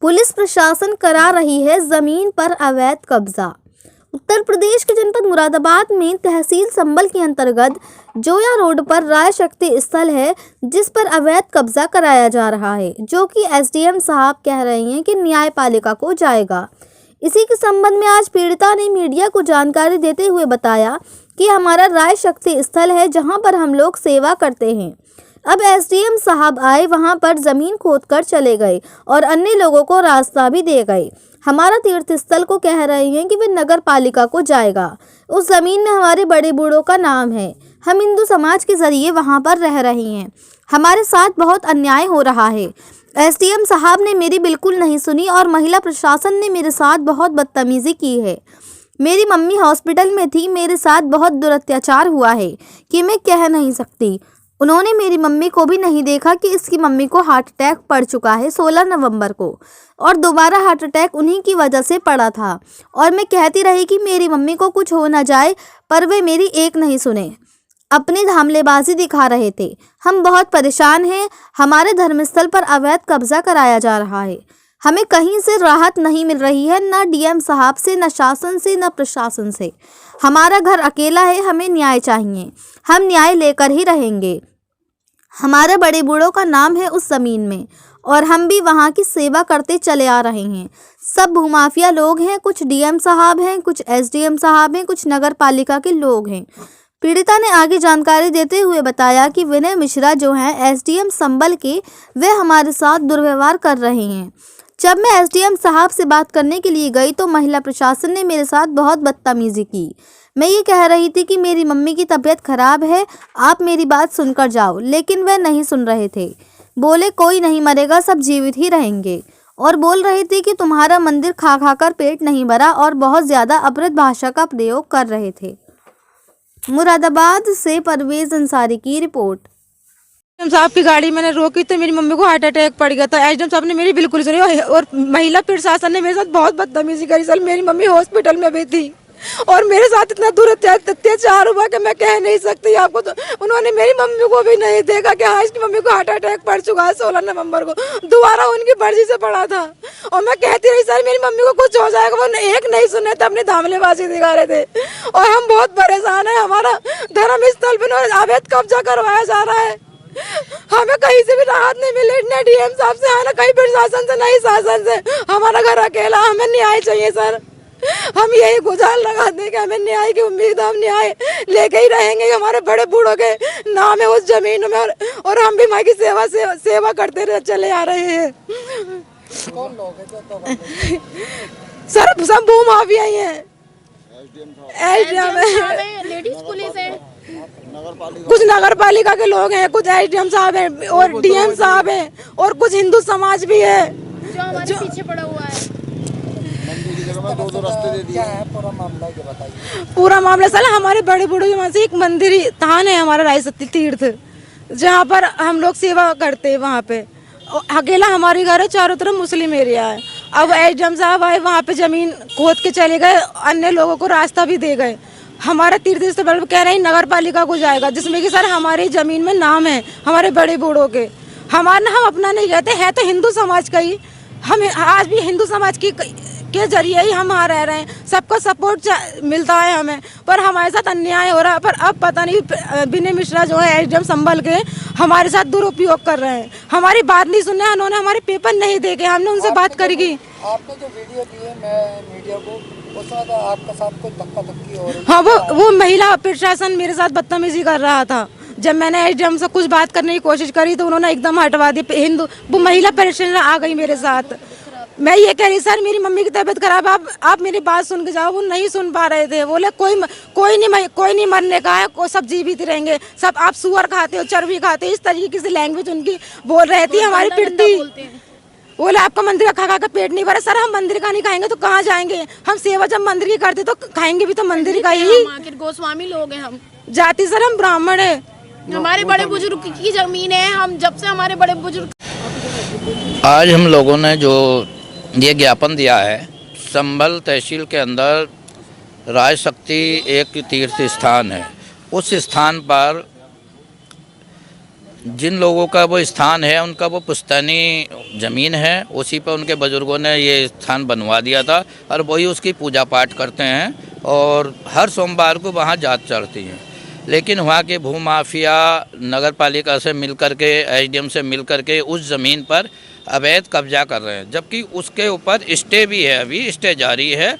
Police प्रशासन करा रही है जमीन पर अवैध कब्जा। उत्तर प्रदेश के जनपद मुरादाबाद में तहसील संभल के अंतर्गत जोया रोड पर राय शक्ति स्थल है, जिस पर अवैध कब्जा कराया जा रहा है, जो कि एसडीएम साहब कह रहे हैं कि न्यायपालिका को जाएगा। इसी के संबंध में आज पीड़िता ने मीडिया को जानकारी देते हुए बताया कि हमारा राय शक्ति स्थल है, जहां पर हम लोग सेवा करते हैं। अब एसडीएम साहब आए, वहां पर जमीन खोदकर चले गए और अन्य लोगों को रास्ता भी दे गए। हमारा तीर्थ स्थल को कह रहे हैं कि वे नगर पालिका को जाएगा। उस जमीन में हमारे बड़े बूढ़ों का नाम है। हम हिंदू समाज के जरिए वहां पर रह रहे हैं। हमारे साथ बहुत अन्याय हो रहा है। एसडीएम साहब ने मेरी बिल्कुल नहीं सुनी और महिला प्रशासन ने मेरे साथ बहुत बदतमीजी की है। मेरी मम्मी हॉस्पिटल में थी, मेरे साथ बहुत दुरत्याचार हुआ है कि मैं कह नहीं सकती। उन्होंने मेरी मम्मी को भी नहीं देखा कि इसकी मम्मी को हार्ट अटैक पड़ चुका है 16 नवंबर को, और दोबारा हार्ट अटैक उन्हीं की वजह से पड़ा था। और मैं कहती रही कि मेरी मम्मी को कुछ हो ना जाए, पर वे मेरी एक नहीं सुने, अपनी धामलेबाजी दिखा रहे थे। हम बहुत परेशान हैं। हमारे धर्मस्थल पर अवैध कब्जा कराया जा रहा है। हमें कहीं से राहत नहीं मिल रही है, न डीएम साहब से, न शासन से, न प्रशासन से। हमारा घर अकेला है, हमें न्याय चाहिए। हम न्याय लेकर ही रहेंगे। हमारे बड़े बूढ़ों का नाम है उस ज़मीन में और हम भी वहाँ की सेवा करते चले आ रहे हैं। सब भूमाफिया लोग हैं, कुछ डीएम साहब हैं, कुछ एसडीएम साहब हैं, कुछ नगर पालिका के लोग हैं। पीड़िता ने आगे जानकारी देते हुए बताया कि विनय मिश्रा जो हैं एसडीएम संभल के, वे हमारे साथ दुर्व्यवहार कर रहे हैं। जब मैं एसडीएम साहब से बात करने के लिए गई तो महिला प्रशासन ने मेरे साथ बहुत बदतमीजी की। मैं ये कह रही थी कि मेरी मम्मी की तबीयत खराब है, आप मेरी बात सुनकर जाओ, लेकिन वह नहीं सुन रहे थे। बोले कोई नहीं मरेगा, सब जीवित ही रहेंगे। और बोल रहे थे कि तुम्हारा मंदिर खा खा कर पेट नहीं भरा, और बहुत ज़्यादा अपराध भाषा का प्रयोग कर रहे थे। मुरादाबाद से परवेज अंसारी की रिपोर्ट। एसडीएम साहब की गाड़ी मैंने रोकी तो मेरी मम्मी को हार्ट अटैक पड़ गया था। एसडीएम साहब ने मेरी बिल्कुल सुनी और महिला प्रशासन ने मेरे साथ बहुत बदतमीजी करी। सर मेरी मम्मी हॉस्पिटल में भी थी और मेरे साथ इतना दुरत्याचार हुआ कि मैं कह नहीं सकती आपको। तो उन्होंने मेरी मम्मी को भी नहीं देखा कि हाँ इसकी मम्मी को हार्ट अटैक पड़ चुका है 16 नवंबर को, दोबारा उनकी मर्जी से पड़ा था। और मैं कहती रही सर मेरी मम्मी को कुछ हो जाएगा, वो एक नहीं सुने थे, अपनी धामलेबाजी दिखा रहे थे। और हम बहुत परेशान है। हमारा धर्म स्थल पर अवैध कब्जा करवाया जा रहा है। हमें कहीं से भी राहत नहीं मिली, न डीएम साहब से, ना कहीं प्रशासन से, नहीं शासन से। हमारा घर अकेला, हमें न्याय चाहिए सर। हम यही गुजार लगाते हैं कि हमें न्याय की उम्मीद, हम न्याय लेके ही रहेंगे। हमारे बड़े बूढ़ों के नाम है उस जमीन में और हम भी माँ की सेवा करते चले आ रहे हैं। कौन लोग हैं? सर सब भूमाफिया ही है। लेडीज पुलिस है, कुछ नगर पालिका के लोग हैं, कुछ एसडीएम साहब हैं और डीएम साहब हैं और कुछ हिंदू समाज भी है जो हमारे पीछे पड़ा हुआ है। दो रास्ते दे दिए हैं। पूरा मामला ये बताइए। पूरा मामला सर हमारे बड़े बूढ़े वहाँ से एक मंदिर ही थान है हमारा राय शक्ति तीर्थ, जहाँ पर हम लोग सेवा करते हैं। वहाँ पे अकेला हमारे घर है, चारों तरफ मुस्लिम एरिया है। अब एसडीएम साहब आए, वहाँ पे जमीन खोद के चले गए, अन्य लोगों को रास्ता भी दे गए। हमारा तीर्थ स्थल कह रहे हैं नगर पालिका को जाएगा, जिसमें कि सर हमारी जमीन में नाम है हमारे बड़े बूढ़ों के। हमारा हम अपना नहीं कहते है तो हिंदू समाज का ही, हम आज भी हिंदू समाज की के जरिए ही हम रह रहे हैं। सबका सपोर्ट मिलता है हमें, पर हमारे साथ अन्याय हो रहा है। पर अब पता नहीं विनय मिश्रा जो है एसडीएम संभल के हमारे साथ दुरुपयोग कर रहे हैं। हमारी बात नहीं सुनने, उन्होंने हमारे पेपर नहीं देखे, हमने उनसे बात करेगी। आपने जो वीडियो दी है मैं मीडिया को, उस वक्त आपके साथ कोई धक्का-धक्की हो रही है? हाँ, वो महिला प्रशासन मेरे साथ बदतमीजी कर रहा था। जब मैंने एसडीएम से कुछ बात करने की कोशिश करी तो उन्होंने एकदम हटवा दी। वो महिला प्रशासन आ गई मेरे साथ। मैं ये कह रही सर मेरी मम्मी की तबीयत खराब है, आप मेरी बात सुन के जाओ। वो नहीं सुन पा रहे थे। बोले कोई नहीं मरने का है, सब जीवित रहेंगे। सब आप सुअर खाते हो, चर्बी खाते हो, इस तरीके से लैंग्वेज उनकी बोल रही थी। हमारी पिड़ती बोले आपका मंदिर खा खा का पेट नहीं भरा। सर हम मंदिर का नहीं खाएंगे तो कहाँ जाएंगे? हम सेवा जब मंदिर की करते तो खाएंगे भी तो मंदिर का ही। गोस्वामी लोग हैं हम, जाति सर हम ब्राह्मण है। हमारे बड़े बुजुर्ग की जमीन है। हम जब से हमारे बड़े बुजुर्ग, आज हम लोगों ने जो ये ज्ञापन दिया है, संभल तहसील के अंदर राय शक्ति एक तीर्थ स्थान है। उस स्थान पर जिन लोगों का वो स्थान है उनका वो पुश्तैनी ज़मीन है, उसी पर उनके बुज़ुर्गों ने ये स्थान बनवा दिया था और वही उसकी पूजा पाठ करते हैं और हर सोमवार को वहाँ जात चढ़ती है। लेकिन वहाँ के भूमाफिया नगर पालिका से मिल कर के, एसडीएम से मिल कर के उस ज़मीन पर अवैध कब्जा कर रहे हैं, जबकि उसके ऊपर स्टे भी है, अभी स्टे जारी है।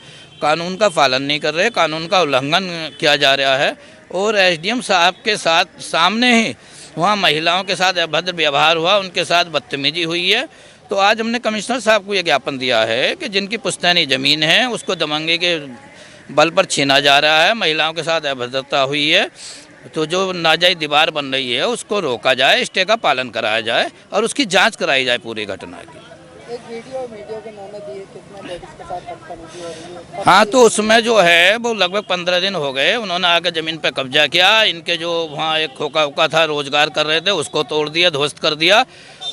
कानून का पालन नहीं कर रहे, कानून का उल्लंघन किया जा रहा है और एसडीएम साहब के साथ सामने ही वहाँ महिलाओं के साथ अभद्र व्यवहार हुआ, उनके साथ बदतमीजी हुई है। तो आज हमने कमिश्नर साहब को ये ज्ञापन दिया है कि जिनकी पुश्तैनी ज़मीन है उसको दबंगे के बल पर छीना जा रहा है, महिलाओं के साथ अभद्रता हुई है, तो जो नाजायज़ दीवार बन रही है उसको रोका जाए, स्टे का पालन कराया जाए और उसकी जांच कराई जाए पूरी घटना की। एक वीडियो के नाम दिए कितना लेडीज के साथ बदतमीजी हो रही है। हाँ, तो उसमें जो है वो लगभग 15 दिन हो गए, उन्होंने आके ज़मीन पे कब्जा किया। इनके जो वहाँ एक खोखा उका था, रोजगार कर रहे थे, उसको तोड़ दिया, ध्वस्त कर दिया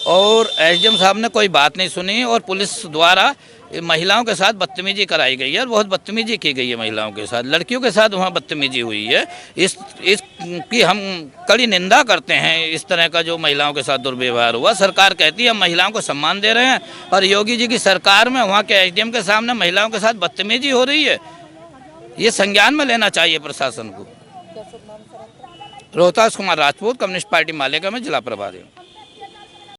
और एसडीएम साहब ने कोई बात नहीं सुनी और पुलिस द्वारा महिलाओं के साथ बदतमीजी कराई गई है और बहुत बदतमीजी की गई है महिलाओं के साथ, लड़कियों के साथ वहाँ बदतमीजी हुई है। इसकी हम कड़ी निंदा करते हैं। इस तरह का जो महिलाओं के साथ दुर्व्यवहार हुआ, सरकार कहती है हम महिलाओं को सम्मान दे रहे हैं और योगी जी की सरकार में वहाँ के एसडीएम के सामने महिलाओं के साथ बदतमीजी हो रही है। ये संज्ञान में लेना चाहिए प्रशासन को। रोहतास कुमार राजपूत, कम्युनिस्ट पार्टी मालेगांव में जिला प्रभारी हूँ।